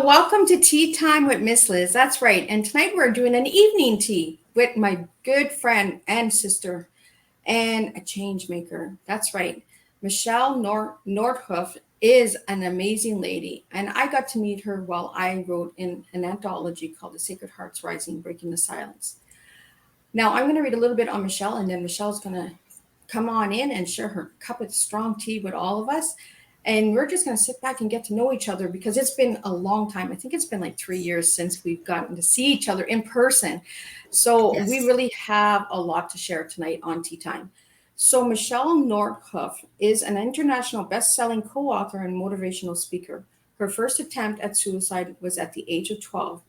welcome to Tea Time with Miss Liz. That's right. And tonight we're doing an evening tea with my good friend and sister and a change maker. That's right. Michelle Noordhof is an amazing lady. And I got to meet her while I wrote in an anthology called The Sacred Hearts Rising, Breaking the Silence. Now I'm going to read a little bit on Michelle, and then Michelle's going to come on in and share her cup of strong tea with all of us. And we're just going to sit back and get to know each other because it's been a long time. I think it's been like 3 years since we've gotten to see each other in person. So Yes. we really have a lot to share tonight on Tea Time. So Michelle Noordhof is an international best-selling co-author and motivational speaker. Her first attempt at suicide was at the age of 12,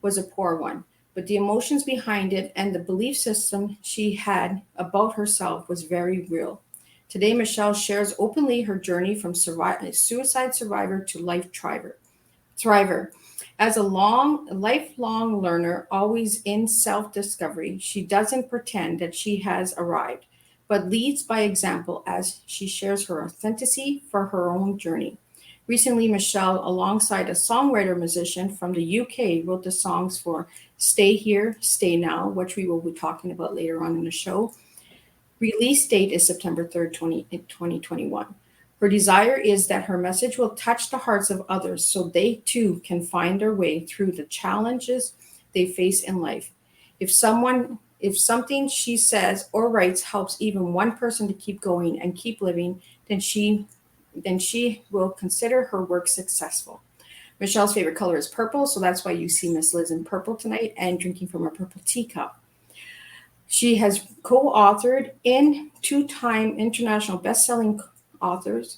was a poor one. But the emotions behind it and the belief system she had about herself was very real. Today, Michelle shares openly her journey from suicide survivor to life thriver. As a lifelong learner, always in self-discovery, she doesn't pretend that she has arrived, but leads by example as she shares her authenticity for her own journey. Recently, Michelle, alongside a songwriter musician from the UK, wrote the songs for Stay Here, Stay Now, which we will be talking about later on in the show. Release date is September 3rd, 2021. Her desire is that her message will touch the hearts of others so they too can find their way through the challenges they face in life. If something she says or writes helps even one person to keep going and keep living, then she will consider her work successful. Michelle's favorite color is purple, so that's why you see Miss Liz in purple tonight and drinking from a purple teacup. She has co-authored in two-time international best-selling authors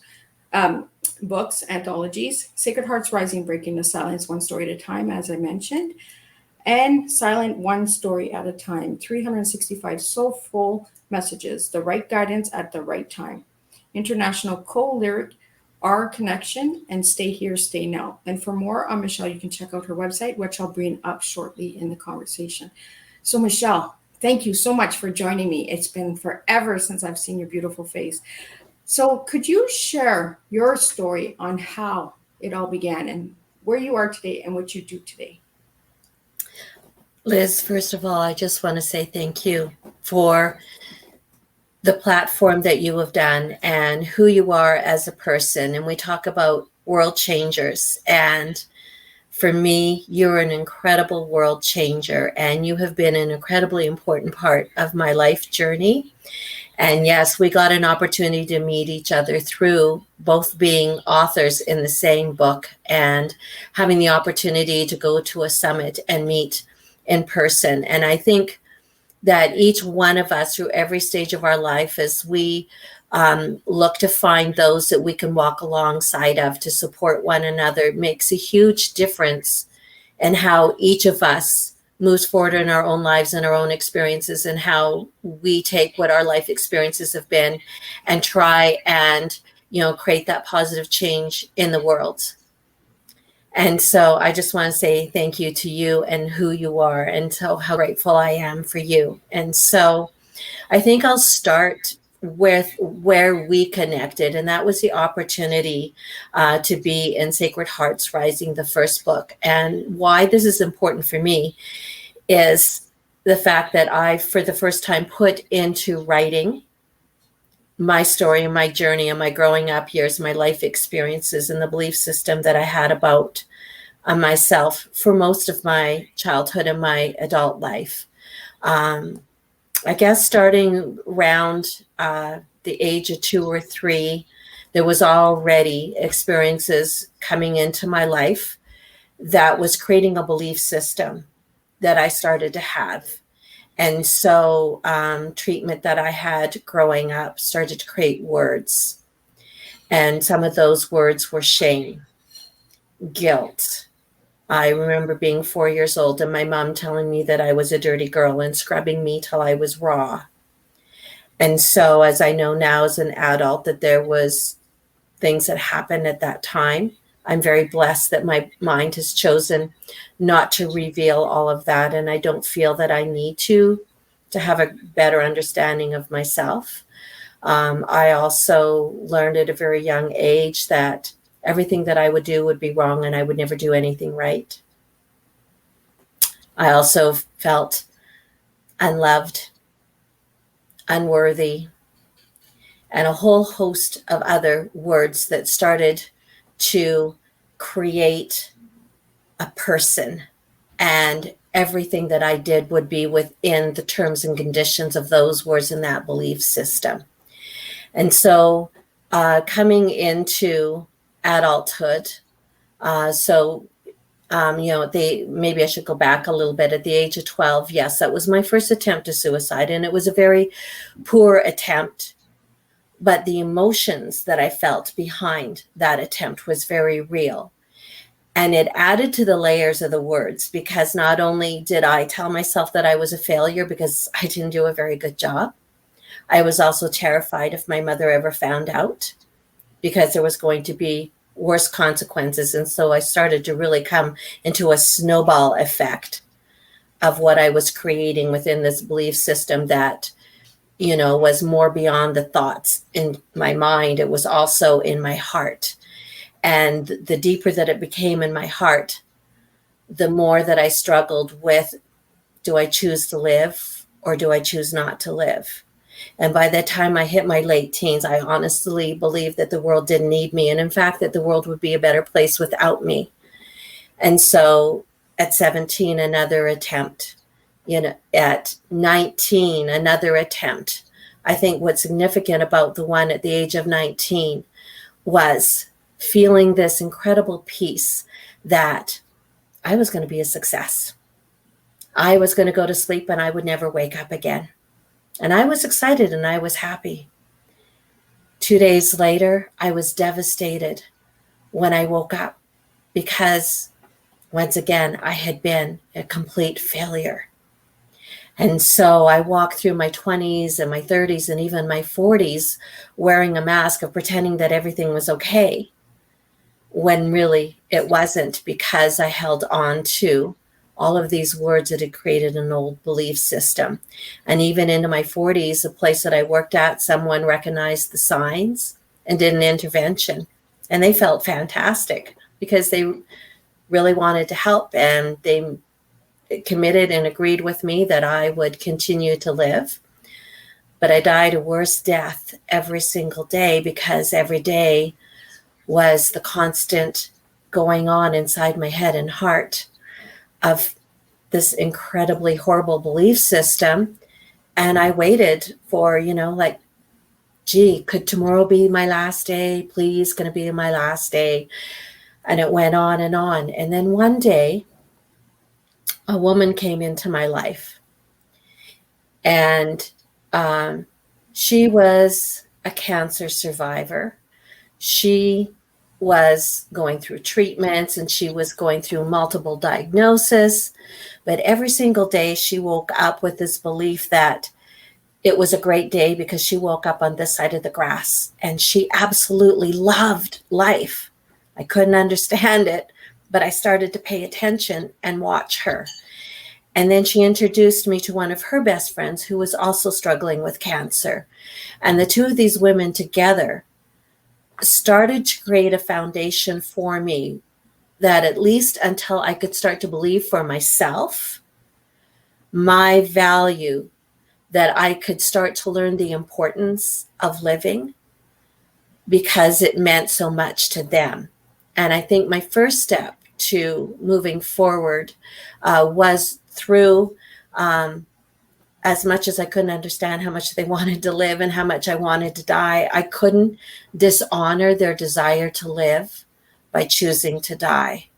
books, anthologies, Sacred Hearts Rising, Breaking the Silence, One Story at a Time, as I mentioned, and Silent, One Story at a Time, 365 soulful messages, the right guidance at the right time. International co-lyric, Our Connection, and Stay Here, Stay Now. And for more on Michelle, you can check out her website, which I'll bring up shortly in the conversation. So Michelle, thank you so much for joining me. It's been forever since I've seen your beautiful face. So could you share your story on how it all began and where you are today and what you do today? Liz, first of all, I just want to say thank you for the platform that you have done and who you are as a person. And we talk about world changers. And for me, you're an incredible world changer, and you have been an incredibly important part of my life journey. And yes, we got an opportunity to meet each other through both being authors in the same book and having the opportunity to go to a summit and meet in person. And I think that each one of us through every stage of our life, as we look to find those that we can walk alongside of to support one another, makes a huge difference in how each of us moves forward in our own lives and our own experiences, and how we take what our life experiences have been and try and, create that positive change in the world. And so I just want to say thank you to you and who you are, and so how grateful I am for you. And so I think I'll start with where we connected, and that was the opportunity to be in Sacred Hearts Rising, the first book. And why this is important for me is the fact that I, for the first time, put into writing my story and my journey and my growing up years, my life experiences, and the belief system that I had about myself for most of my childhood and my adult life. I guess starting around the age of 2 or 3, there was already experiences coming into my life that was creating a belief system that I started to have. And so treatment that I had growing up started to create words. And some of those words were shame, guilt. I remember being 4 years old and my mom telling me that I was a dirty girl and scrubbing me till I was raw. And so as I know now as an adult that there was things that happened at that time, I'm very blessed that my mind has chosen not to reveal all of that. And I don't feel that I need to have a better understanding of myself. I also learned at a very young age that everything that I would do would be wrong and I would never do anything right. I also felt unloved, unworthy, and a whole host of other words that started to create a person. And everything that I did would be within the terms and conditions of those words in that belief system. And so coming into adulthood, maybe I should go back a little bit. At the age of 12, yes, that was my first attempt to suicide. And it was a very poor attempt. But the emotions that I felt behind that attempt was very real. And it added to the layers of the words, because not only did I tell myself that I was a failure because I didn't do a very good job, I was also terrified if my mother ever found out, because there was going to be worse consequences. And so I started to really come into a snowball effect of what I was creating within this belief system that, was more beyond the thoughts in my mind. It was also in my heart. And the deeper that it became in my heart, the more that I struggled with, do I choose to live or do I choose not to live? And by the time I hit my late teens, I honestly believed that the world didn't need me. And in fact, that the world would be a better place without me. And so at 17, another attempt. At 19, another attempt. I think what's significant about the one at the age of 19 was feeling this incredible peace that I was going to be a success. I was going to go to sleep and I would never wake up again. And I was excited and I was happy. 2 days later, I was devastated when I woke up, because once again, I had been a complete failure. And so I walked through my 20s and my 30s and even my 40s wearing a mask of pretending that everything was okay, when really it wasn't, because I held on to all of these words that had created an old belief system. And even into my 40s, the place that I worked at, someone recognized the signs and did an intervention. And they felt fantastic because they really wanted to help, and they committed and agreed with me that I would continue to live. But I died a worse death every single day, because every day was the constant going on inside my head and heart of this incredibly horrible belief system. And I waited for, gee, could tomorrow be my last day? Please, going to be my last day. And it went on and on. And then one day, a woman came into my life, and she was a cancer survivor. She was going through treatments and she was going through multiple diagnoses, but every single day she woke up with this belief that it was a great day because she woke up on this side of the grass, and she absolutely loved life. I couldn't understand it, but I started to pay attention and watch her. And then she introduced me to one of her best friends who was also struggling with cancer. And the two of these women together started to create a foundation for me that, at least until I could start to believe for myself, my value, that I could start to learn the importance of living, because it meant so much to them. And I think my first step to moving forward was through, as much as I couldn't understand how much they wanted to live and how much I wanted to die, I couldn't dishonor their desire to live by choosing to die.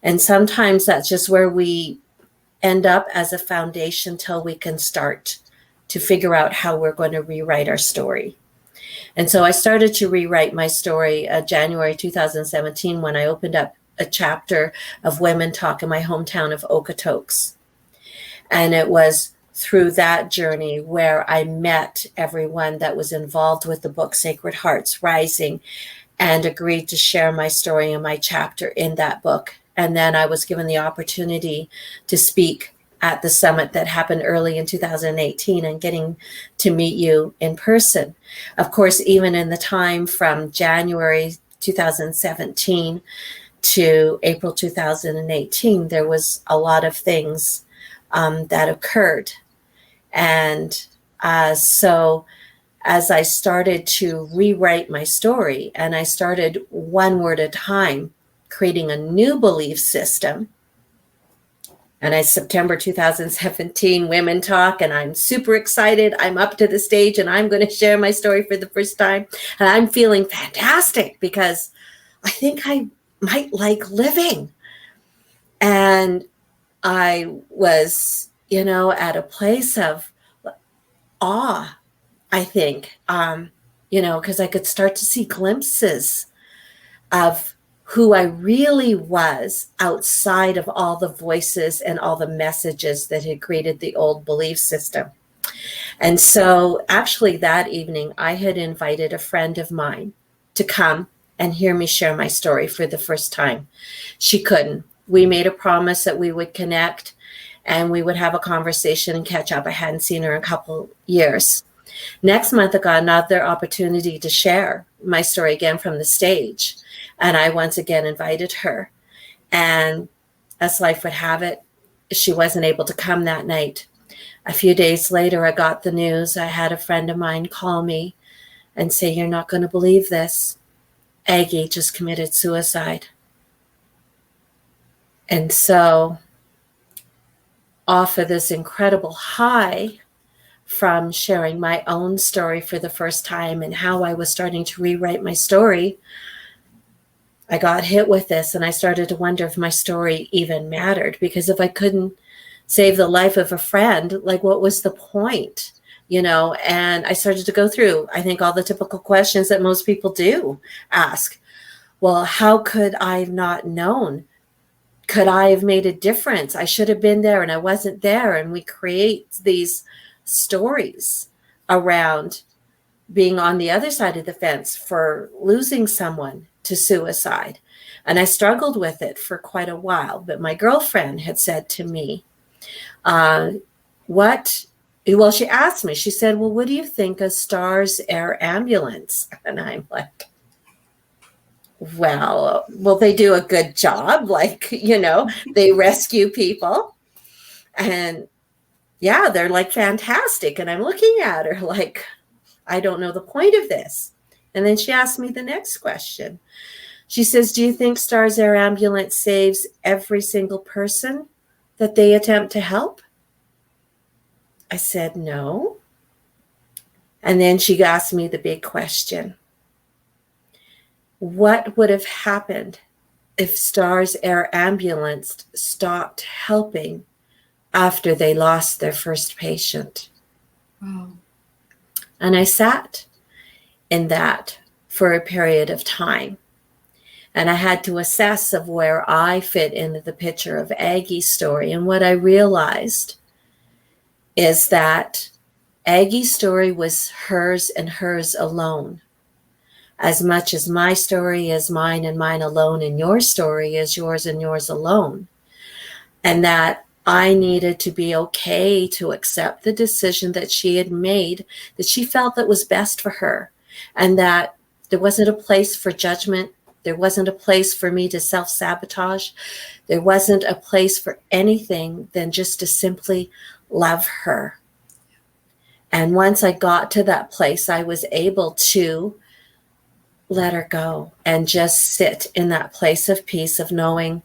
And sometimes that's just where we end up as a foundation till we can start to figure out how we're going to rewrite our story. And so I started to rewrite my story January 2017, when I opened up a chapter of Women Talk in my hometown of Okotoks. And it was through that journey where I met everyone that was involved with the book Sacred Hearts Rising, and agreed to share my story and my chapter in that book. And then I was given the opportunity to speak at the summit that happened early in 2018, and getting to meet you in person. Of course, even in the time from January 2017 to April 2018, there was a lot of things that occurred. And so as I started to rewrite my story, and I started one word at a time, creating a new belief system. And it's September 2017, Women Talk, and I'm super excited. I'm up to the stage and I'm going to share my story for the first time. And I'm feeling fantastic because I think I might like living. And I was, at a place of awe, I think, because I could start to see glimpses of who I really was outside of all the voices and all the messages that had created the old belief system. And so actually that evening, I had invited a friend of mine to come and hear me share my story for the first time. She couldn't. We made a promise that we would connect and we would have a conversation and catch up. I hadn't seen her in a couple years. Next month, I got another opportunity to share my story again from the stage. And I once again invited her. And as life would have it, she wasn't able to come that night. A few days later, I got the news. I had a friend of mine call me and say, "You're not going to believe this. Aggie just committed suicide." And so off of this incredible high from sharing my own story for the first time and how I was starting to rewrite my story, I got hit with this and I started to wonder if my story even mattered, because if I couldn't save the life of a friend, like what was the point? And I started to go through, I think, all the typical questions that most people do ask. Well, how could I have not known? Could I have made a difference? I should have been there and I wasn't there. And we create these stories around being on the other side of the fence for losing someone to suicide. And I struggled with it for quite a while. But my girlfriend had said to me, she asked me, she said, "Well, what do you think of Star's Air Ambulance?" And I'm like, well, they do a good job. They rescue people. And yeah, they're like fantastic. And I'm looking at her like, I don't know the point of this. And then she asked me the next question. She says, "Do you think Star's Air Ambulance saves every single person that they attempt to help?" I said, "No." And then she asked me the big question. What would have happened if Star's Air Ambulance stopped helping after they lost their first patient? Wow. And I sat in that for a period of time. And I had to assess of where I fit into the picture of Aggie's story. And what I realized is that Aggie's story was hers and hers alone. As much as my story is mine and mine alone, and your story is yours and yours alone. And that I needed to be okay to accept the decision that she had made, that she felt that was best for her, and that there wasn't a place for judgment. There wasn't a place for me to self-sabotage. There wasn't a place for anything than just to simply love her. And once I got to that place, I was able to let her go and just sit in that place of peace, of knowing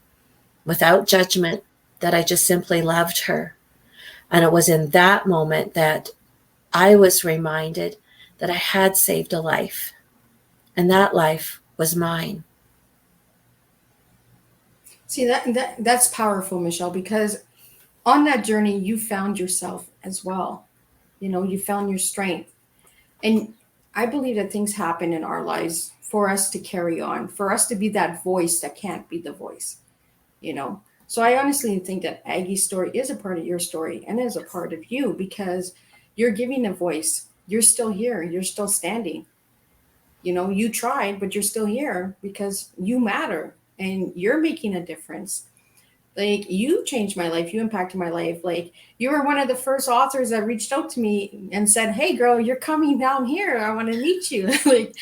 without judgment that I just simply loved her. And it was in that moment that I was reminded that I had saved a life, and that life was mine. See, that's powerful, Michelle, because on that journey, you found yourself as well. You found your strength. And I believe that things happen in our lives for us to carry on, for us to be that voice that can't be the voice. So I honestly think that Aggie's story is a part of your story and is a part of you, because you're giving a voice. You're still here. You're still standing. You tried, but you're still here because you matter and you're making a difference. Like, you changed my life. You impacted my life. Like, you were one of the first authors that reached out to me and said, "Hey girl, you're coming down here. I want to meet you." Like,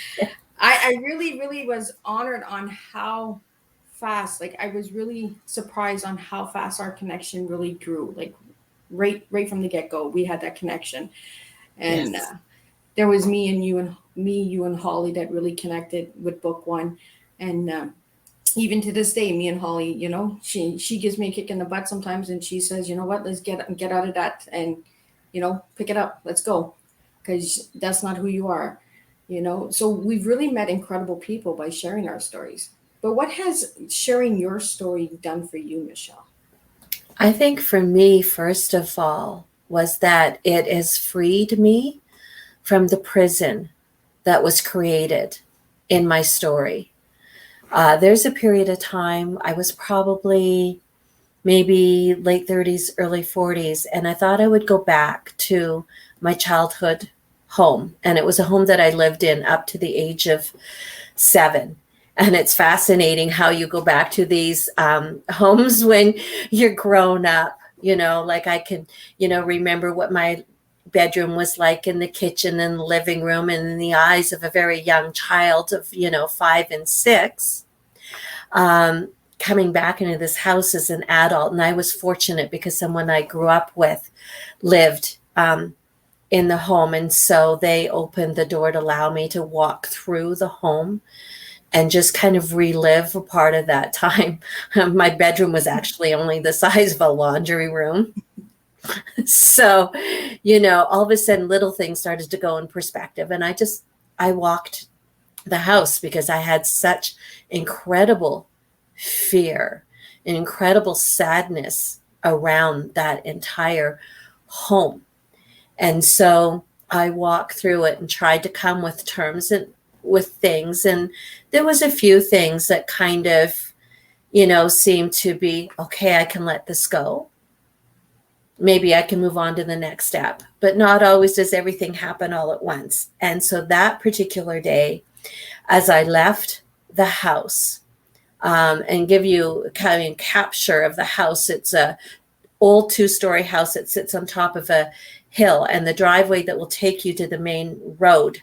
I really, really was honored on how fast, like I was really surprised on how fast our connection really grew. Like right from the get-go, we had that connection. And Yes. there was you and Holly that really connected with book one. And even to this day, me and Holly, she gives me a kick in the butt sometimes, and she says, you know what, let's get out of that and pick it up, let's go, because that's not who you are. So we've really met incredible people by sharing our stories. But what has sharing your story done for you, Michelle? I think for me, first of all, was that it has freed me from the prison that was created in my story. There's a period of time, I was probably maybe late 30s, early 40s, and I thought I would go back to my childhood home. And it was a home that I lived in up to the age of 7. And it's fascinating how you go back to these homes when you're grown up. Like I can, remember what my bedroom was like in the kitchen and the living room, and in the eyes of a very young child of, 5 and 6, coming back into this house as an adult. And I was fortunate because someone I grew up with lived in the home. And so they opened the door to allow me to walk through the home and just kind of relive a part of that time. My bedroom was actually only the size of a laundry room. So, all of a sudden little things started to go in perspective. And I walked the house because I had such incredible fear and incredible sadness around that entire home. And so I walked through it and tried to come with terms and with things. And there was a few things that kind of, seemed to be, okay, I can let this go. Maybe I can move on to the next step, but not always does everything happen all at once. And so that particular day, as I left the house, and give you kind of a capture of the house, it's a old 2-story house that sits on top of a hill, and the driveway that will take you to the main road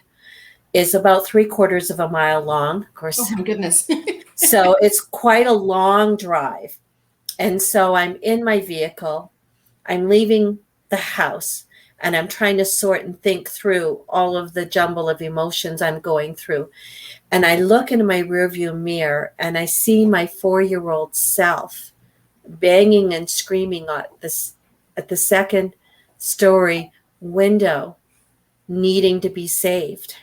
is about 3/4 of a mile long, of course. Oh my goodness. So it's quite a long drive. And so I'm in my vehicle, I'm leaving the house, and I'm trying to sort and think through all of the jumble of emotions I'm going through. And I look into my rearview mirror and I see my 4-year-old self banging and screaming at the second story window, needing to be saved.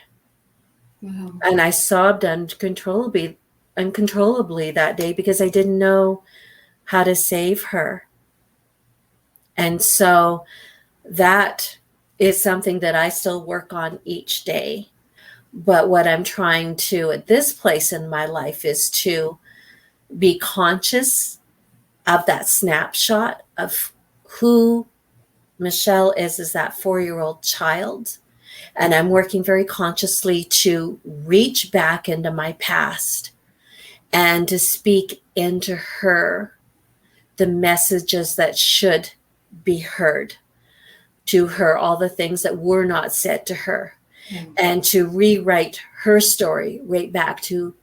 Wow. And I sobbed uncontrollably that day because I didn't know how to save her. And so that is something that I still work on each day. But what I'm trying to, at this place in my life, is to be conscious of that snapshot of who Michelle is as that 4-year-old child. And I'm working very consciously to reach back into my past and to speak into her the messages that should be heard to her, all the things that were not said to her, and to rewrite her story right back to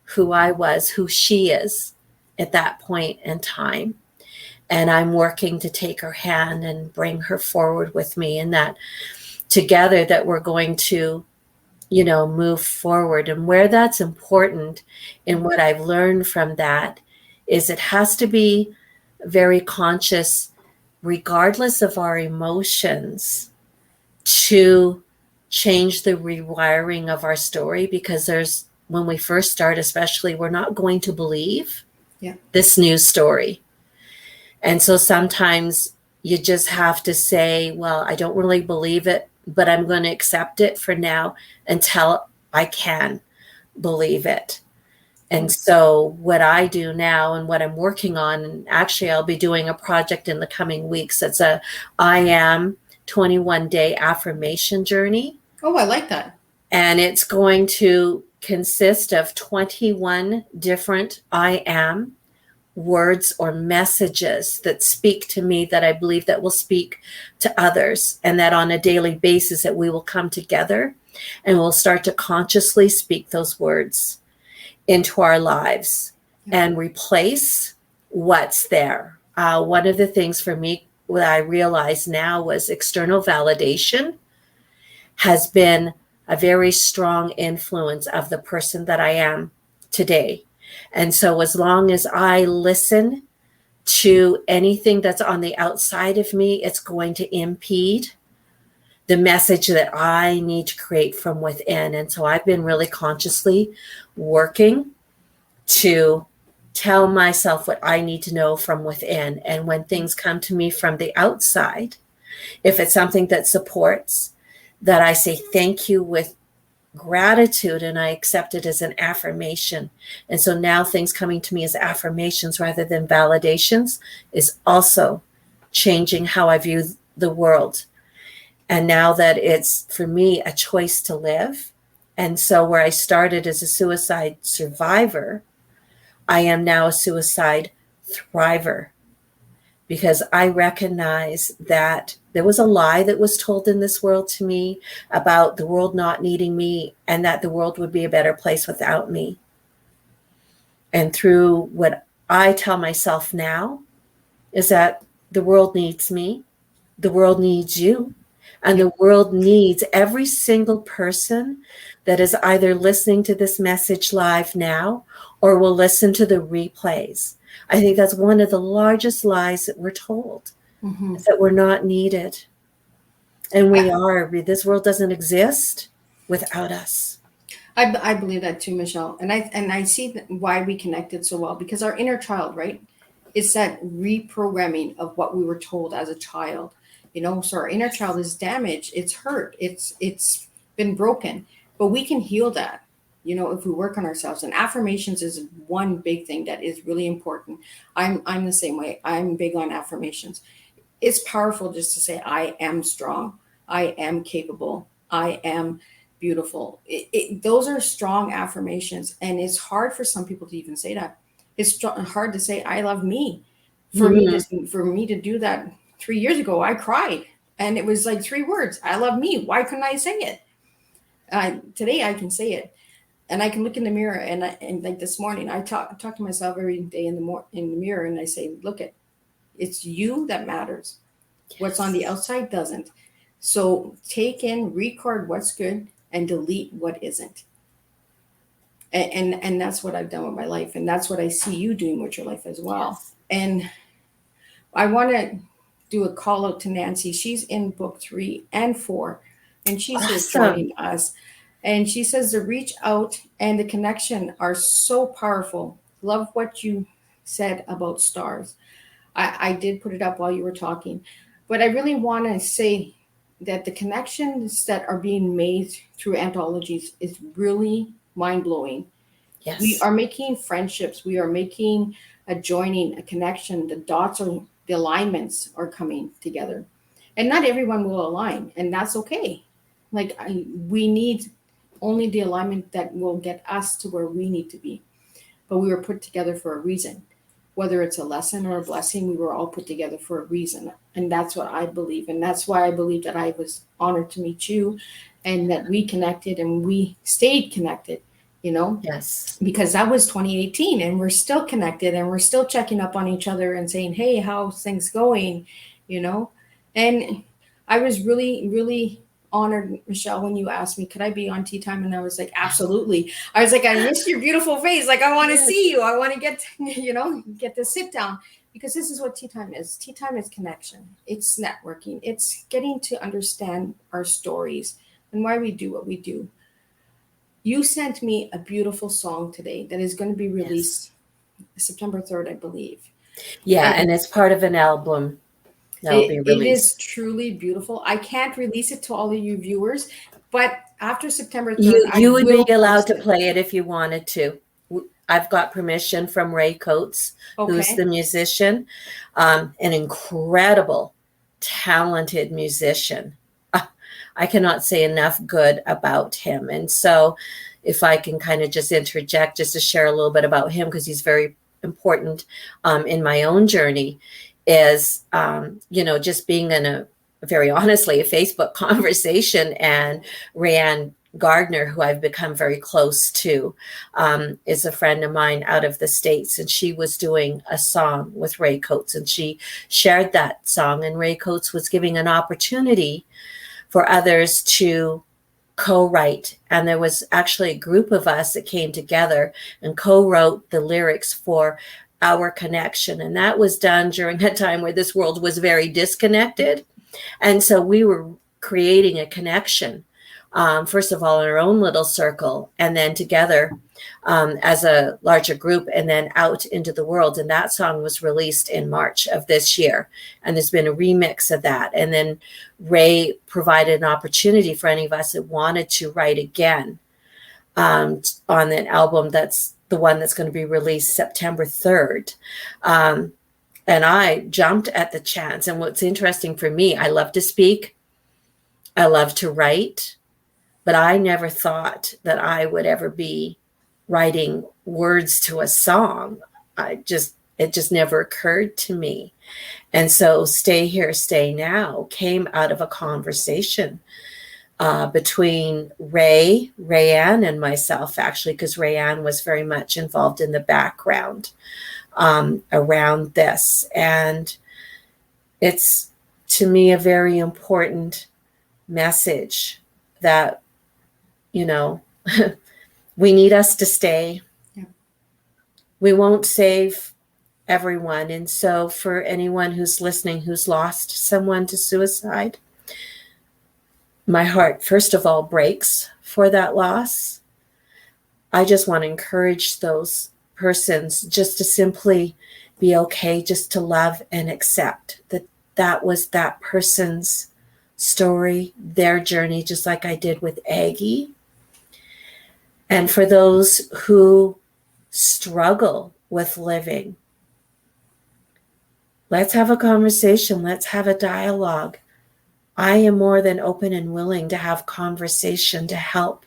who I was, who she is at that point in time. And I'm working to take her hand and bring her forward with me, and that together that we're going to, move forward. And where that's important, and what I've learned from that, is it has to be very conscious, regardless of our emotions, to change the rewiring of our story, because when we first start, especially, we're not going to believe this new story. And so sometimes you just have to say, well, I don't really believe it, but I'm going to accept it for now until I can believe it. And so what I do now and what I'm working on, and actually I'll be doing a project in the coming weeks, it's a I am 21-day affirmation journey. Oh, I like that. And it's going to consist of 21 different I am words or messages that speak to me, that I believe that will speak to others, and that on a daily basis that we will come together And we'll start to consciously speak those words into our lives and replace what's there. One of the things for me, what I realize now, was external validation has been a very strong influence of the person that I am today. And so as long as I listen to anything that's on the outside of me, it's going to impede the message that I need to create from within. And so I've been really consciously working to tell myself what I need to know from within. And when things come to me from the outside, if it's something that supports, that I say thank you with gratitude and I accept it as an affirmation. And so now things coming to me as affirmations rather than validations is also changing how I view the world. And now that it's, for me, a choice to live. And so where I started as a suicide survivor, I am now a suicide thriver, because I recognize that there was a lie that was told in this world to me about the world not needing me and that the world would be a better place without me. And through what I tell myself now is that the world needs me, the world needs you, and the world needs every single person that is either listening to this message live now or will listen to the replays. I think that's one of the largest lies that we're told, is that we're not needed. And we are. This world doesn't exist without us. I believe that too, Michelle. And I see why we connected so well, because our inner child, right? It's that reprogramming of what we were told as a child. So our inner child is damaged, it's hurt, it's been broken, but we can heal that, if we work on ourselves. And affirmations is one big thing that is really important. I'm the same way. I'm big on affirmations. It's powerful just to say, I am strong, I am capable, I am beautiful. Those are strong affirmations. And it's hard for some people to even say that. It's hard to say, I love me. For me to do that 3 years ago, I cried, and it was like 3 words. I love me. Why couldn't I say it? Today I can say it, and I can look in the mirror, and like this morning, I talk to myself every day in the mirror, and I say, look, it's you that matters. What's on the outside doesn't. So take in, record what's good, and delete what isn't. And that's what I've done with my life, and that's what I see you doing with your life as well. Yes. And I want to do a call out to Nancy. She's in book 3 and 4, and she's here joining us. And she says the reach out and the connection are so powerful. Love what you said about stars. I did put it up while you were talking, but I really want to say that the connections that are being made through anthologies is really mind-blowing. Yes. We are making friendships. We are making a joining, a connection. The alignments are coming together, and not everyone will align, and that's okay. We need only the alignment that will get us to where we need to be. But we were put together for a reason. Whether it's a lesson or a blessing, we were all put together for a reason. And that's what I believe. And that's why I believe that I was honored to meet you, and that we connected and we stayed connected. Yes, because that was 2018, and we're still connected, and we're still checking up on each other and saying, hey, how's things going? And I was really, really honored, Michelle, when you asked me, could I be on Teatime? And I was like, absolutely. I was like, I miss your beautiful face. I want to see you. I want to get to sit down, because this is what Teatime is. Teatime is connection. It's networking. It's getting to understand our stories and why we do what we do. You sent me a beautiful song today that is going to be released September 3rd, I believe. Yeah, and it's part of an album that will be released. It is truly beautiful. I can't release it to all of you viewers, but after September 3rd, you would be allowed to play it if you wanted to. I've got permission from Ray Coates, who's the musician, an incredible, talented musician. I cannot say enough good about him. And so if I can kind of just interject, just to share a little bit about him, because he's very important in my own journey, is, just being in very honestly, a Facebook conversation, and Rayanne Gardner, who I've become very close to, is a friend of mine out of the States, and she was doing a song with Ray Coates, and she shared that song, and Ray Coates was giving an opportunity for others to co-write. And there was actually a group of us that came together and co-wrote the lyrics for Our Connection. And that was done during a time where this world was very disconnected. And so we were creating a connection, first of all, in our own little circle, and then together as a larger group, and then out into the world. And that song was released in March of this year. And there's been a remix of that. And then Ray provided an opportunity for any of us that wanted to write again on an album that's the one that's going to be released September 3rd. And I jumped at the chance. And what's interesting for me, I love to speak, I love to write, but I never thought that I would ever be writing words to a song. It just never occurred to me. And so Stay Here, Stay Now came out of a conversation between Rayanne, and myself, actually, because Rayanne was very much involved in the background around this. And it's, to me, a very important message that, you know, we need us to stay. Yeah. We won't save everyone. And so for anyone who's listening, who's lost someone to suicide, my heart, first of all, breaks for that loss. I just want to encourage those persons just to simply be okay, just to love and accept that that was that person's story, their journey, just like I did with Aggie. And for those who struggle with living, let's have a conversation. Let's have a dialogue. I am more than open and willing to have conversation to help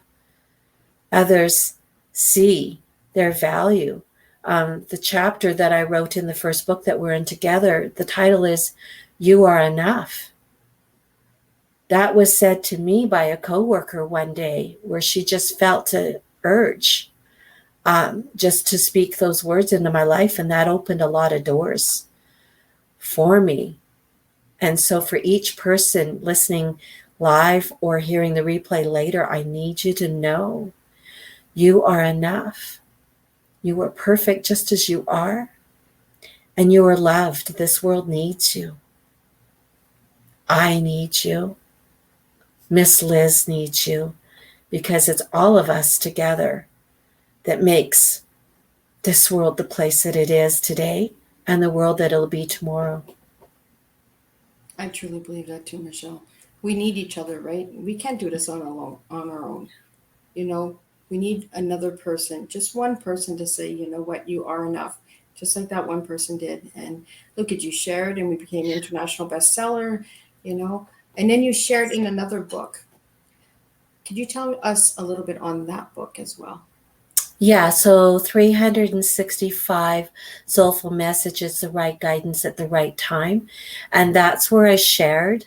others see their value. The chapter that I wrote in the first book that we're in together, the title is You Are Enough. That was said to me by a coworker one day, where she just felt an urge just to speak those words into my life. And that opened a lot of doors for me. And so for each person listening live or hearing the replay later, I need you to know you are enough. You are perfect just as you are. And you are loved. This world needs you. I need you. Miss Liz needs you, because it's all of us together that makes this world the place that it is today and the world that it'll be tomorrow. I truly believe that too, Michelle. We need each other, right? We can't do this on our own. You know, we need another person, just one person to say, you know what, you are enough, just like that one person did. And look at you, shared, and we became an international bestseller, you know, and then you shared in another book. Could you tell us a little bit on that book as well? Yeah, so 365 soulful messages, the right guidance at the right time. And that's where I shared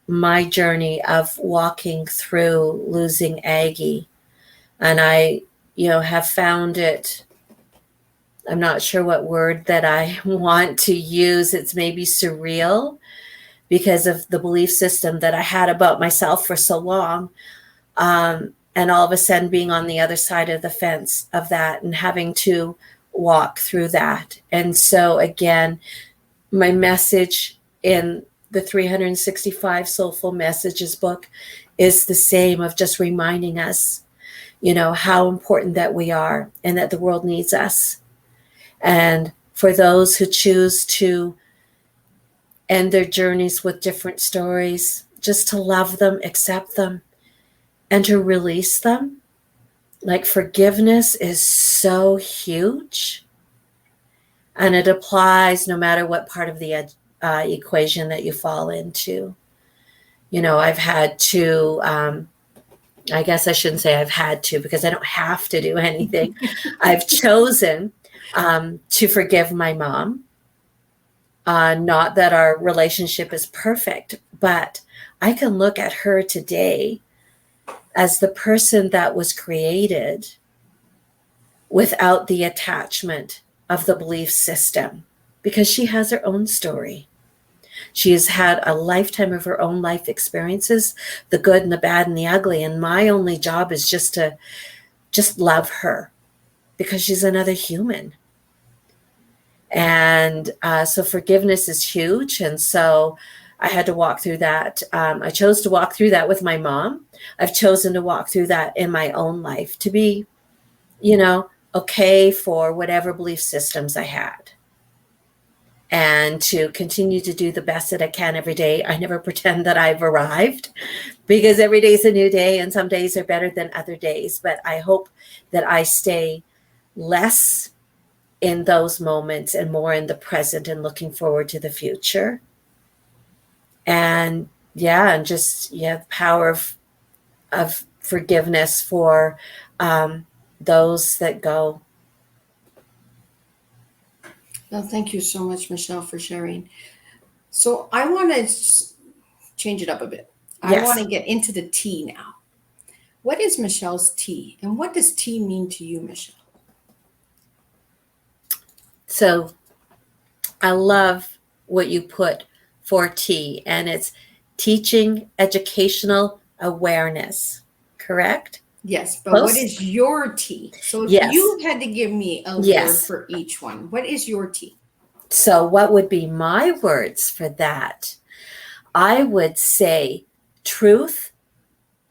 my journey of walking through losing Aggie. And I, have found it, I'm not sure what word that I want to use. It's maybe surreal because of the belief system that I had about myself for so long. And all of a sudden being on the other side of the fence of that and having to walk through that. And so again, my message in the 365 Soulful Messages book is the same, of just reminding us, how important that we are and that the world needs us. And for those who choose to end their journeys with different stories, just to love them, accept them, and to release them. Like, forgiveness is so huge. And it applies no matter what part of the equation that you fall into. I've had to, I guess I shouldn't say I've had to, because I don't have to do anything. I've chosen to forgive my mom. Not that our relationship is perfect, but I can look at her today as the person that was created without the attachment of the belief system, because she has her own story. She has had a lifetime of her own life experiences, the good and the bad and the ugly. And my only job is just to love her because she's another human. And so forgiveness is huge. And so I had to walk through that. I chose to walk through that with my mom. I've chosen to walk through that in my own life to be, okay for whatever belief systems I had, and to continue to do the best that I can every day. I never pretend that I've arrived, because every day is a new day and some days are better than other days. But I hope that I stay less in those moments and more in the present and looking forward to the future. And the power of forgiveness for those that go. Well, thank you so much, Michelle, for sharing. So I want to change it up a bit. I Yes. want to get into the tea now. What is Michelle's tea, and what does tea mean to you, Michelle? So I love what you put for T, and it's teaching educational awareness, correct? Yes, but what Close? is your tea? So if Yes. you had to give me a word Yes. for each one, what is your tea? So what would be my words for that? I would say truth,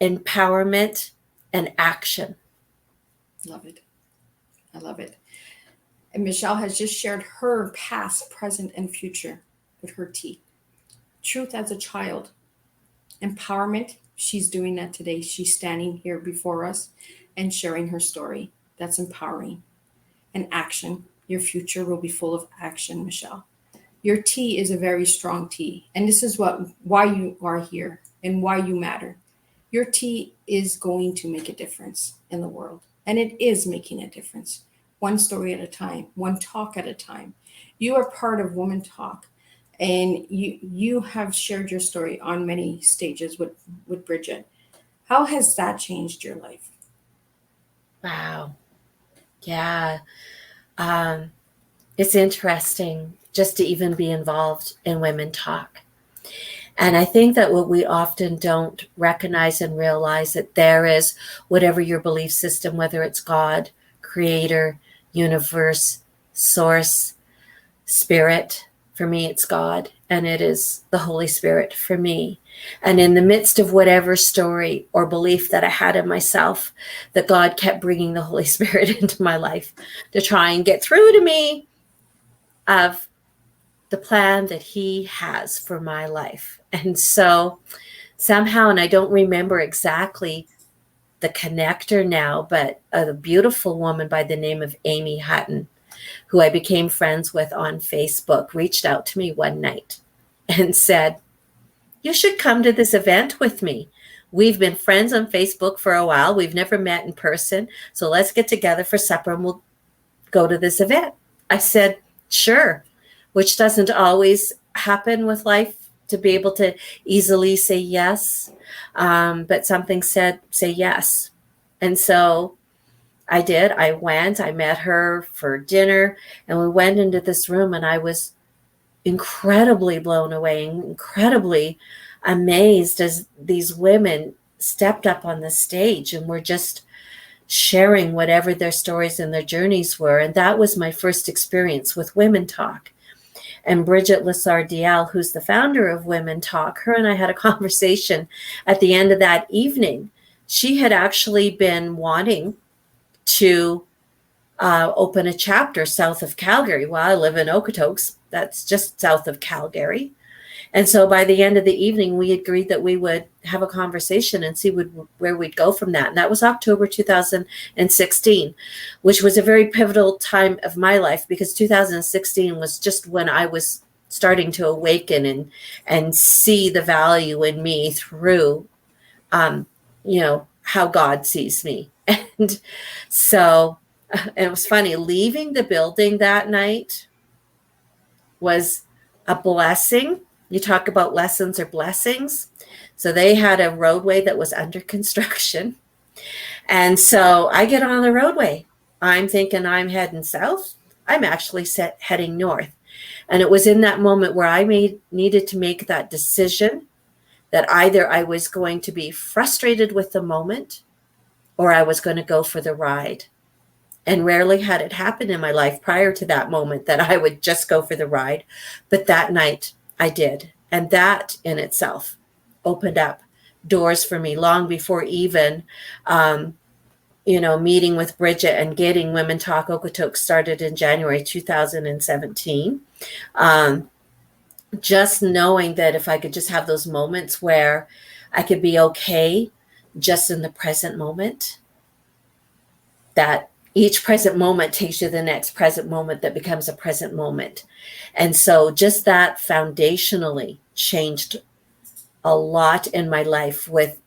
empowerment, and action. Love it. I love it. And Michelle has just shared her past, present, and future with her tea. Truth as a child, empowerment. She's doing that today. She's standing here before us and sharing her story. That's empowering. And action. Your future will be full of action, Michelle. Your tea is a very strong tea. And this is why you are here and why you matter. Your tea is going to make a difference in the world. And it is making a difference. One story at a time, one talk at a time. You are part of Woman Talk. And you have shared your story on many stages with Bridget. How has that changed your life? Wow. Yeah. It's interesting just to even be involved in Women Talk. And I think that what we often don't recognize and realize that there is, whatever your belief system, whether it's God, creator, universe, source, spirit. For me, it's God, and it is the Holy Spirit for me. And in the midst of whatever story or belief that I had in myself, that God kept bringing the Holy Spirit into my life to try and get through to me of the plan that He has for my life. And so somehow, and I don't remember exactly the connector now, but a beautiful woman by the name of Amy Hutton, who I became friends with on Facebook, reached out to me one night and said, "You should come to this event with me. We've been friends on Facebook for a while. We've never met in person. So let's get together for supper and we'll go to this event." I said, "Sure," which doesn't always happen with life, to be able to easily say yes. But something said, say yes. And so I did. I went. I met her for dinner, and we went into this room, and I was incredibly blown away, incredibly amazed as these women stepped up on the stage and were just sharing whatever their stories and their journeys were. And that was my first experience with Women Talk. And Bridget Lessard-Dial, who's the founder of Women Talk, her and I had a conversation at the end of that evening. She had actually been wanting to open a chapter south of Calgary. Well, I live in Okotoks. That's just south of Calgary. And so by the end of the evening, we agreed that we would have a conversation and see where we'd go from that. And that was October 2016, which was a very pivotal time of my life, because 2016 was just when I was starting to awaken and see the value in me through, how God sees me. And so it was funny, leaving the building that night was a blessing, You talk about lessons or blessings. So they had a roadway that was under construction. And so I get on the roadway. I'm thinking I'm heading south. I'm actually heading north. And it was in that moment where I needed to make that decision that either I was going to be frustrated with the moment or I was going to go for the ride. And rarely had it happened in my life prior to that moment that I would just go for the ride. But that night I did. And that in itself opened up doors for me long before even, meeting with Bridget and getting Women Talk Okotoks started in January 2017. Just knowing that if I could just have those moments where I could be okay just in the present moment, that each present moment takes you to the next present moment that becomes a present moment. And so just that foundationally changed a lot in my life with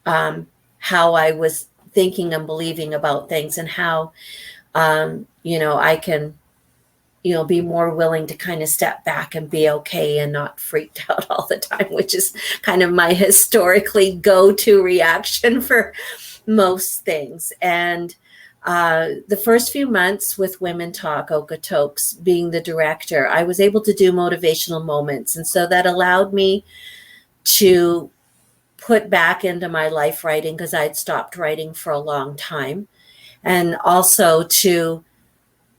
how I was thinking and believing about things, and how, I can, be more willing to kind of step back and be okay and not freaked out all the time, which is kind of my historically go-to reaction for most things. And the first few months with Women Talk Okotoks, being the director, I was able to do motivational moments. And so that allowed me to put back into my life writing, because I had stopped writing for a long time. And also to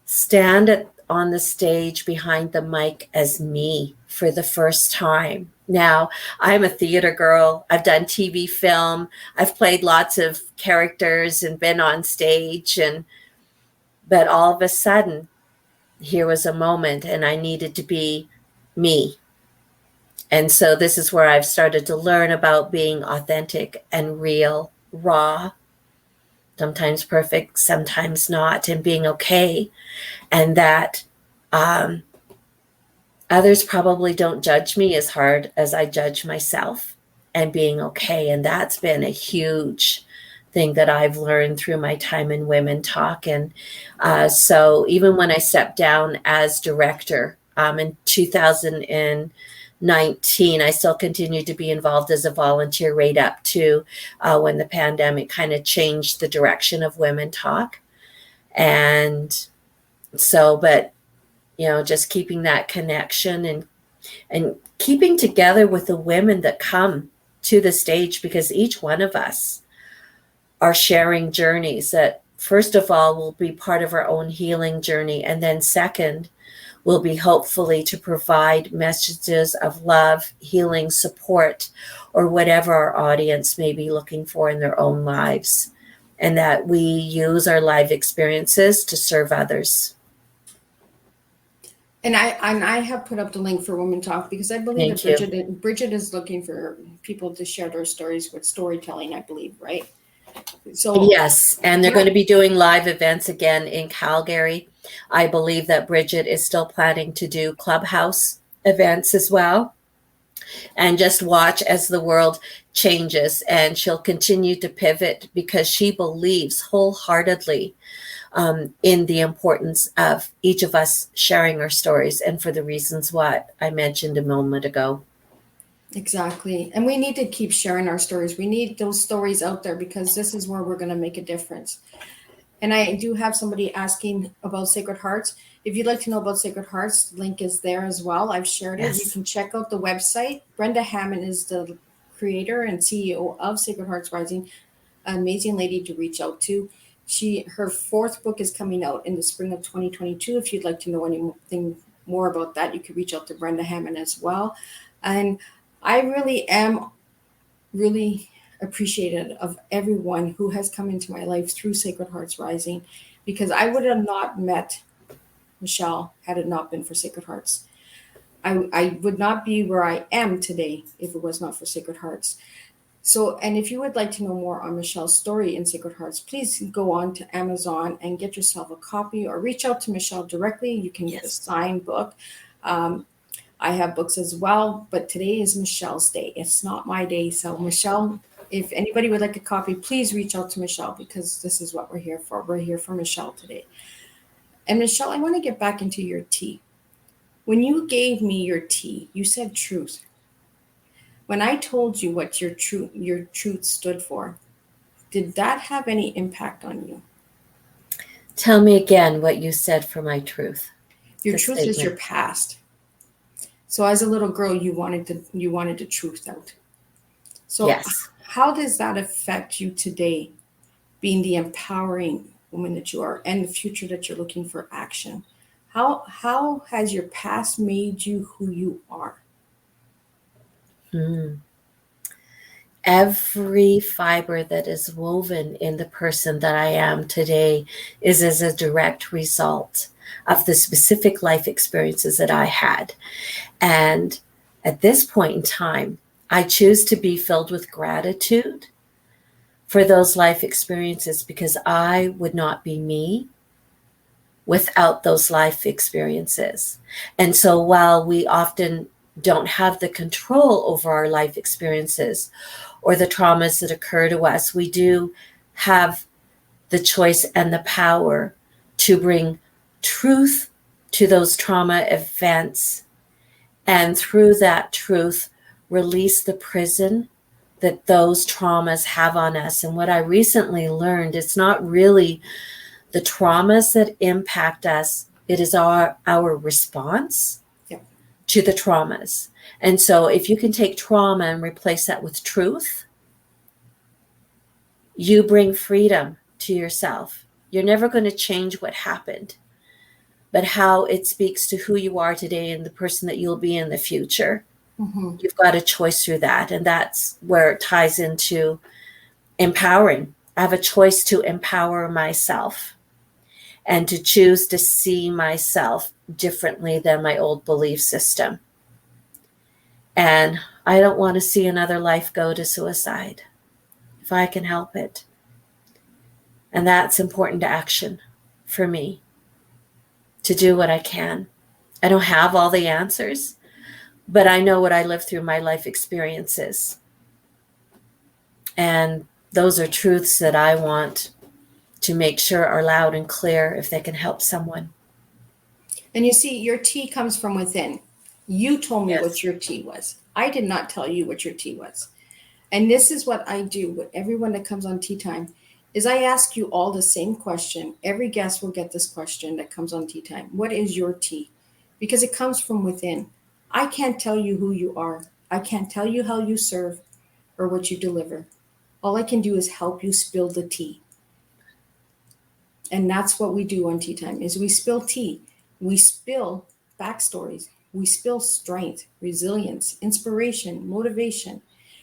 stand on the stage behind the mic as me for the first time. Now, I'm a theater girl. I've done TV, film. I've played lots of characters and been on stage. But all of a sudden, here was a moment, and I needed to be me. And so this is where I've started to learn about being authentic and real, raw, sometimes perfect, sometimes not, and being okay. And that others probably don't judge me as hard as I judge myself, and being okay. And that's been a huge thing that I've learned through my time in Women Talk. And so even when I stepped down as director in 2019, I still continued to be involved as a volunteer right up to when the pandemic kind of changed the direction of Women Talk. And so, but just keeping that connection and keeping together with the women that come to the stage, because each one of us are sharing journeys that, first of all, will be part of our own healing journey. And then second, will be hopefully to provide messages of love, healing, support, or whatever our audience may be looking for in their own lives. And that we use our life experiences to serve others. And I have put up the link for Women Talk, because I believe that Bridget is looking for people to share their stories with storytelling, I believe, right? So yes, and they're going to be doing live events again in Calgary. I believe that Bridget is still planning to do clubhouse events as well. And just watch as the world changes, and she'll continue to pivot, because she believes wholeheartedly in the importance of each of us sharing our stories, and for the reasons what I mentioned a moment ago. Exactly. And we need to keep sharing our stories. We need those stories out there, because this is where we're going to make a difference. And I do have somebody asking about Sacred Hearts. If you'd like to know about Sacred Hearts, the link is there as well. I've shared it. You can check out the website. Brenda Hammond is the creator and CEO of Sacred Hearts Rising. An amazing lady to reach out to. Her fourth book is coming out in the spring of 2022. If you'd like to know anything more about that, you could reach out to Brenda Hammond as well. And I really am appreciative of everyone who has come into my life through Sacred Hearts Rising, because I would have not met Michelle had it not been for Sacred Hearts. I would not be where I am today if it was not for Sacred Hearts. So, and if you would like to know more on Michelle's story in Sacred Hearts, please go on to Amazon and get yourself a copy, or reach out to Michelle directly. You can get a signed book. I have books as well, but today is Michelle's day. It's not my day. So Michelle, if anybody would like a copy, please reach out to Michelle, because this is what we're here for. We're here for Michelle today. And Michelle, I want to get back into your tea. When you gave me your tea, you said truth. When I told you what your truth stood for, did that have any impact on you? Tell me again what you said for my truth. Your The truth is your statement. past. So as a little girl, you wanted the truth out. So Yes. how does that affect you today, being the empowering woman that you are and the future that you're looking for action? How has your past made you who you are? Hmm. Every fiber that is woven in the person that I am today is as a direct result of the specific life experiences that I had. And at this point in time, I choose to be filled with gratitude for those life experiences because I would not be me without those life experiences. And so while we often don't have the control over our life experiences or the traumas that occur to us, we do have the choice and the power to bring truth to those trauma events, and through that truth, release the prison that those traumas have on us. And what I recently learned, it's not really the traumas that impact us, it is our response Yeah. to the traumas. And so if you can take trauma and replace that with truth, you bring freedom to yourself. You're never going to change what happened, but how it speaks to who you are today and the person that you'll be in the future. Mm-hmm. You've got a choice through that. And that's where it ties into empowering. I have a choice to empower myself and to choose to see myself differently than my old belief system. And I don't want to see another life go to suicide if I can help it. And that's important to action for me, to do what I can. I don't have all the answers, but I know what I lived through my life experiences. And those are truths that I want to make sure are loud and clear if they can help someone. And you see, your tea comes from within. You told me what Yes. your tea was. I did not tell you what your tea was. And this is what I do with everyone that comes on Tea Time is I ask you all the same question. Every guest will get this question that comes on Tea Time. What is your tea? Because it comes from within. I can't tell you who you are. I can't tell you how you serve or what you deliver. All I can do is help you spill the tea. And that's what we do on Tea Time is we spill tea. We spill backstories. We spill strength, resilience, inspiration, motivation.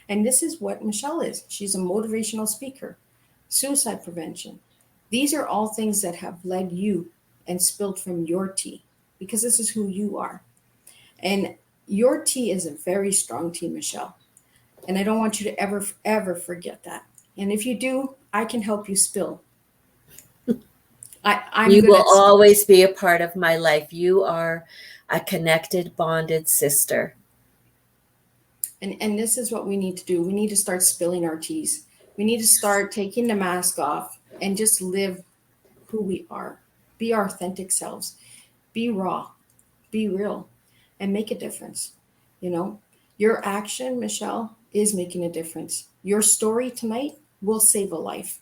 And this is what Michelle is. She's a motivational speaker, suicide prevention. These are all things that have led you and spilled from your tea because this is who you are. And your tea is a very strong tea, Michelle. And I don't want you to ever forget that. And if you do, I can help you spill. I'm You good will at always be a part of my life. You are a connected, bonded sister. and this is what we need to do. We need to start spilling our teas. We need to start taking the mask off and just live who we are. Be our authentic selves. Be raw. Be real and make a difference. You know, your action, Michelle, is making a difference. Your story tonight will save a life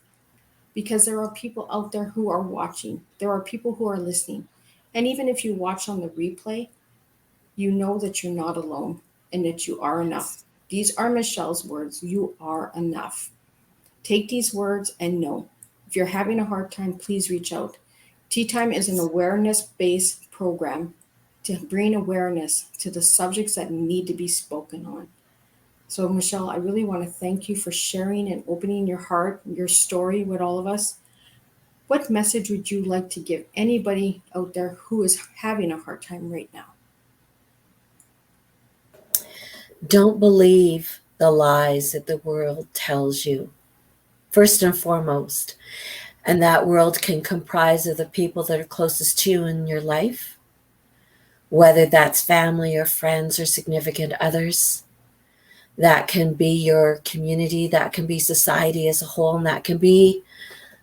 because there are people out there who are watching. There are people who are listening. And even if you watch on the replay, you know that you're not alone and that you are enough. These are Michelle's words. You are enough. Take these words and know. If you're having a hard time, please reach out. Tea Time is an awareness based program to bring awareness to the subjects that need to be spoken on. So, Michelle, I really want to thank you for sharing and opening your heart, your story with all of us. What message would you like to give anybody out there who is having a hard time right now? Don't believe the lies that the world tells you, first and foremost. And that world can comprise of the people that are closest to you in your life, whether that's family or friends or significant others. That can be your community, that can be society as a whole, and that can be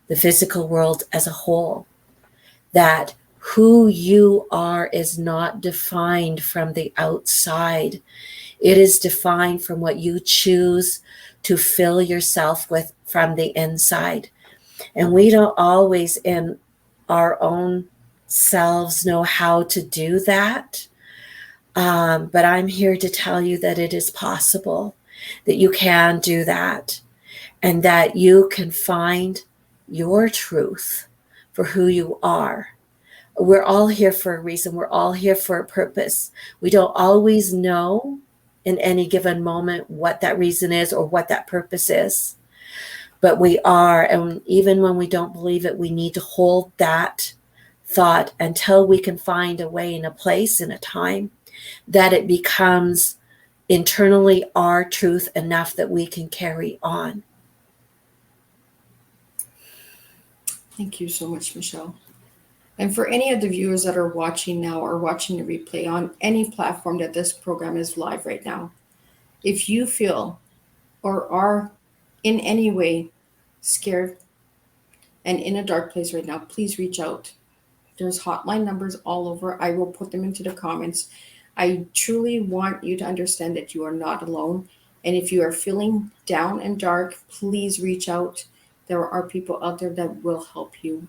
the physical world as a whole. That who you are is not defined from the outside. It is defined from what you choose to fill yourself with from the inside. And we don't always in our own selves know how to do that. But I'm here to tell you that it is possible, that you can do that, and that you can find your truth for who you are. We're all here for a reason. We're all here for a purpose. We don't always know in any given moment what that reason is or what that purpose is. But we are, and even when we don't believe it, we need to hold that thought until we can find a way and a place and a time that it becomes internally our truth enough that we can carry on. Thank you so much, Michelle. And for any of the viewers that are watching now or watching the replay on any platform that this program is live right now, if you feel or are in any way scared and in a dark place right now, please reach out. There's hotline numbers all over. I will put them into the comments. I truly want you to understand that you are not alone. And if you are feeling down and dark, please reach out. There are people out there that will help you.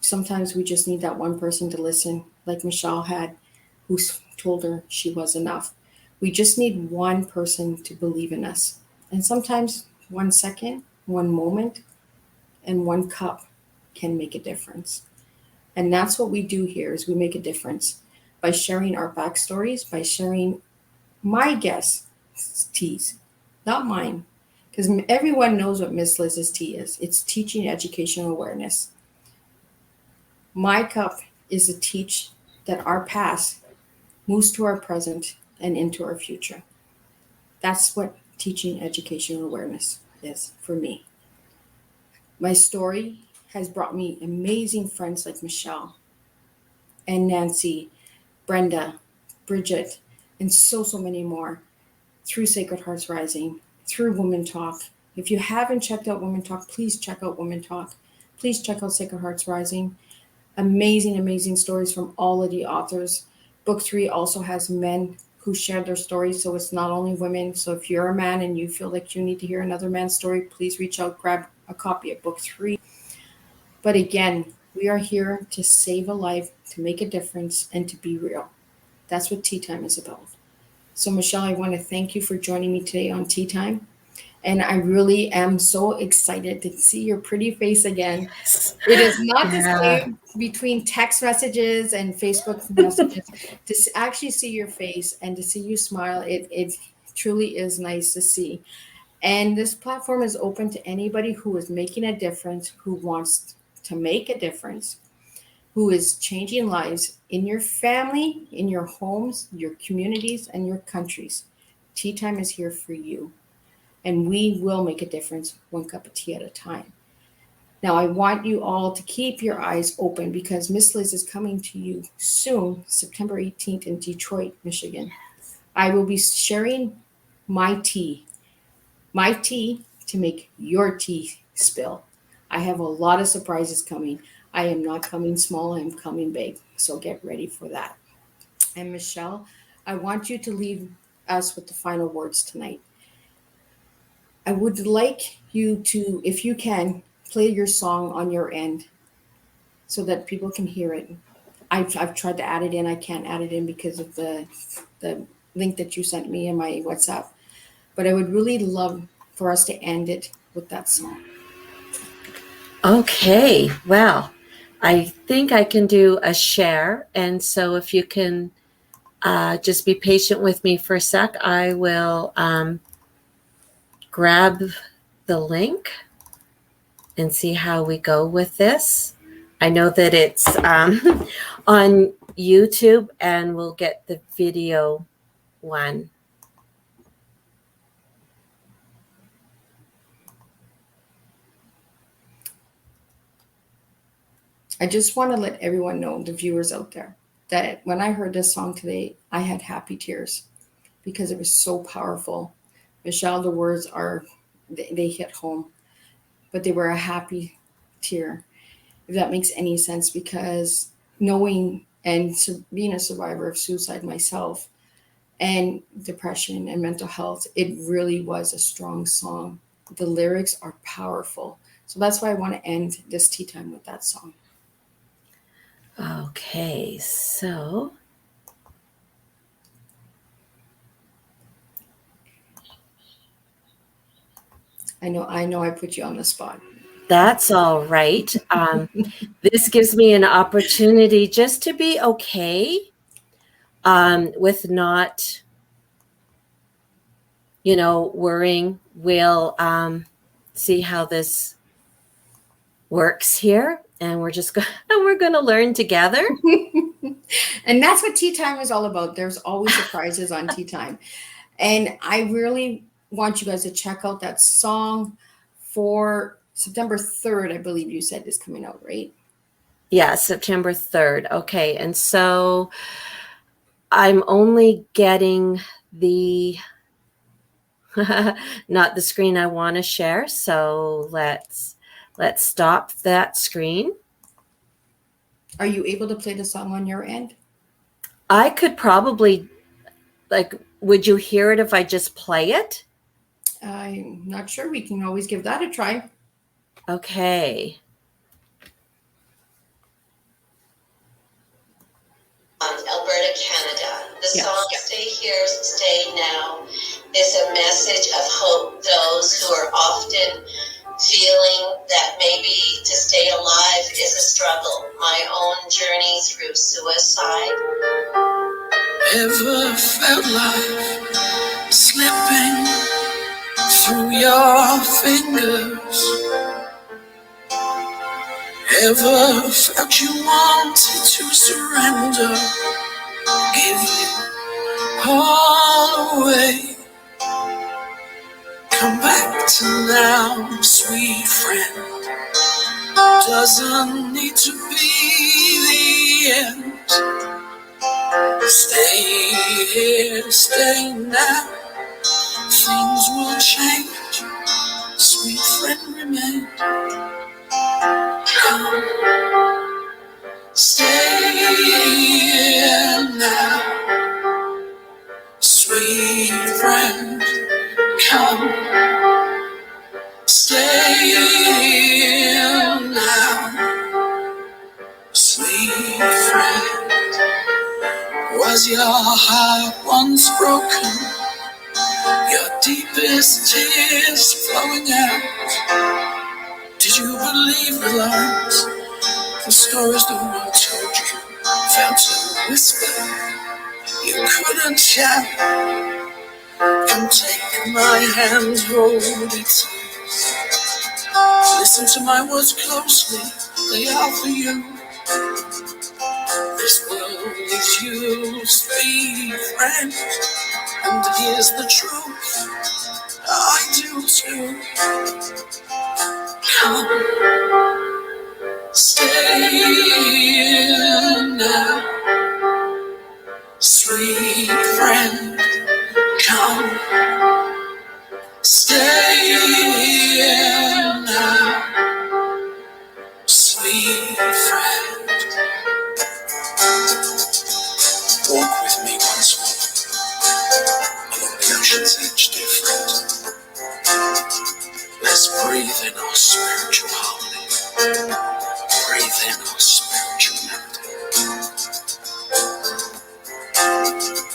Sometimes we just need that one person to listen, like Michelle had, who told her she was enough. We just need one person to believe in us. And sometimes 1 second, one moment, and one cup can make a difference. And that's what we do here is we make a difference by sharing our backstories, by sharing my guests' teas, not mine. Because everyone knows what Miss Liz's tea is. It's teaching educational awareness. My cup is to teach that our past moves to our present and into our future. That's what teaching educational awareness is for me. My story has brought me amazing friends like Michelle and Nancy, Brenda, Bridget, and so many more through Sacred Hearts Rising, through Women Talk. If you haven't checked out Women Talk, please check out Women Talk. Please check out Sacred Hearts Rising. Amazing stories from all of the authors. Book 3 also has men who share their stories, so it's not only women. So if you're a man and you feel like you need to hear another man's story, please reach out, grab a copy of Book 3. But again, we are here to save a life, to make a difference, and to be real. That's what Tea Time is about. So Michelle, I want to thank you for joining me today on Tea Time. And I really am so excited to see your pretty face again. Yes. It is not the Yeah. same between text messages and Facebook messages. To actually see your face and to see you smile, it truly is nice to see. And this platform is open to anybody who is making a difference, who wants to make a difference, who is changing lives in your family, in your homes, your communities, and your countries. Tea Time is here for you. And we will make a difference one cup of tea at a time. Now, I want you all to keep your eyes open because Miss Liz is coming to you soon, September 18th in Detroit, Michigan. I will be sharing my tea to make your tea spill. I have a lot of surprises coming. I am not coming small, I am coming big. So get ready for that. And Michelle, I want you to leave us with the final words tonight. I would like you to, if you can, play your song on your end so that people can hear it. I've tried to add it in. I can't add it in because of the link that you sent me in my WhatsApp. But I would really love for us to end it with that song. Okay, well, I think I can do a share. And so if you can just be patient with me for a sec, I will grab the link and see how we go with this. I know that it's on YouTube and we'll get the video one. I just want to let everyone know, the viewers out there, that when I heard this song today, I had happy tears because it was so powerful. Michelle, the words they hit home, but they were a happy tear, if that makes any sense, because knowing and being a survivor of suicide myself, and depression and mental health. It really was a strong song. The lyrics are powerful. So that's why I want to end this tea time with that song. Okay, so I know I put you on the spot. that's all right. This gives me an opportunity just to be okay with not, worrying. We'll see how this works here, and we're going to learn together. And that's what tea time is all about. There's always surprises on tea time. And I really want you guys to check out that song for September 3rd, I believe you said is coming out, right? Yeah, September 3rd. Okay, and so I'm only getting the not the screen I want to share. So let's stop that screen. Are you able to play the song on your end? I could probably, would you hear it if I just play it? I'm not sure. We can always give that a try. Okay. Alberta, Canada. The Yeah. song Stay Here, Stay Now is a message of hope. Those who are often feeling that maybe to stay alive is a struggle. My own journey through suicide. Ever felt like slipping through your fingers? Ever felt you wanted to surrender? Give it all away. Come back to now, sweet friend. Doesn't need to be the end. Stay here, stay now. Things will change. Sweet friend, remain. Come, stay here now. Sweet friend, come, stay here now. Sweet friend, was your heart once broken? Your deepest tears flowing out? Did you believe the lies, the stories the world told you? Felt to whisper, you couldn't shout. Come take my hand, hold it. Listen to my words closely, they are for you. This world needs you, sweet friend. And here's the truth, I do too. Come, stay here now. Sweet friend, come, stay here now. Sweet friend, walk with me once more along the ocean's edge, dear friend. Let's breathe in our spiritual harmony, breathe in our spiritual melody.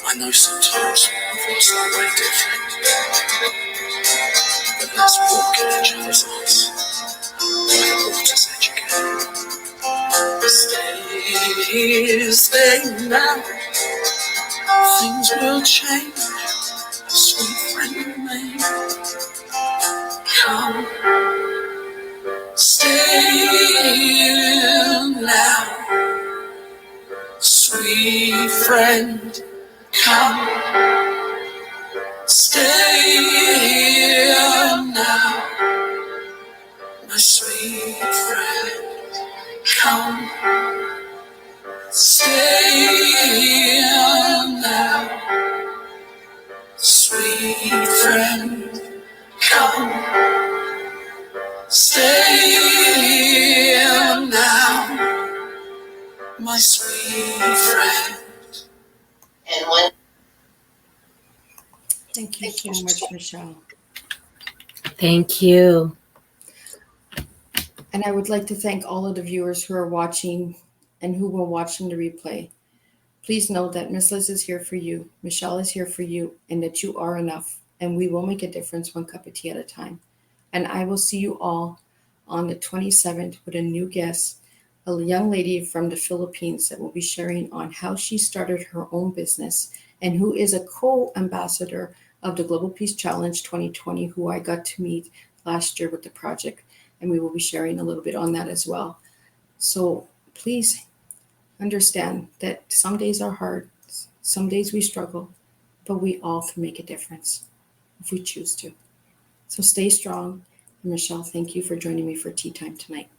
I know sometimes we've lost our way, dear friend, but let's walk in each other's eyes, by the water's edge again. Stay here, stay now. Things will change, sweet friend, remain. Come, stay here now. Sweet friend, come, stay here now. My sweet friend, come, stay here now. Sweet friend, come, stay here now. My sweet friend. And when Thank you so much, Michelle. Thank you. And I would like to thank all of the viewers who are watching and who will watch in the replay. Please know that Miss Liz is here for you, Michelle is here for you, and that you are enough. And we will make a difference one cup of tea at a time. And I will see you all on the 27th with a new guest, a young lady from the Philippines that will be sharing on how she started her own business and who is a co-ambassador of the Global Peace Challenge 2020, who I got to meet last year with the project. And we will be sharing a little bit on that as well. So please understand that some days are hard, some days we struggle, but we all can make a difference if we choose to. So stay strong. And Michelle, thank you for joining me for tea time tonight.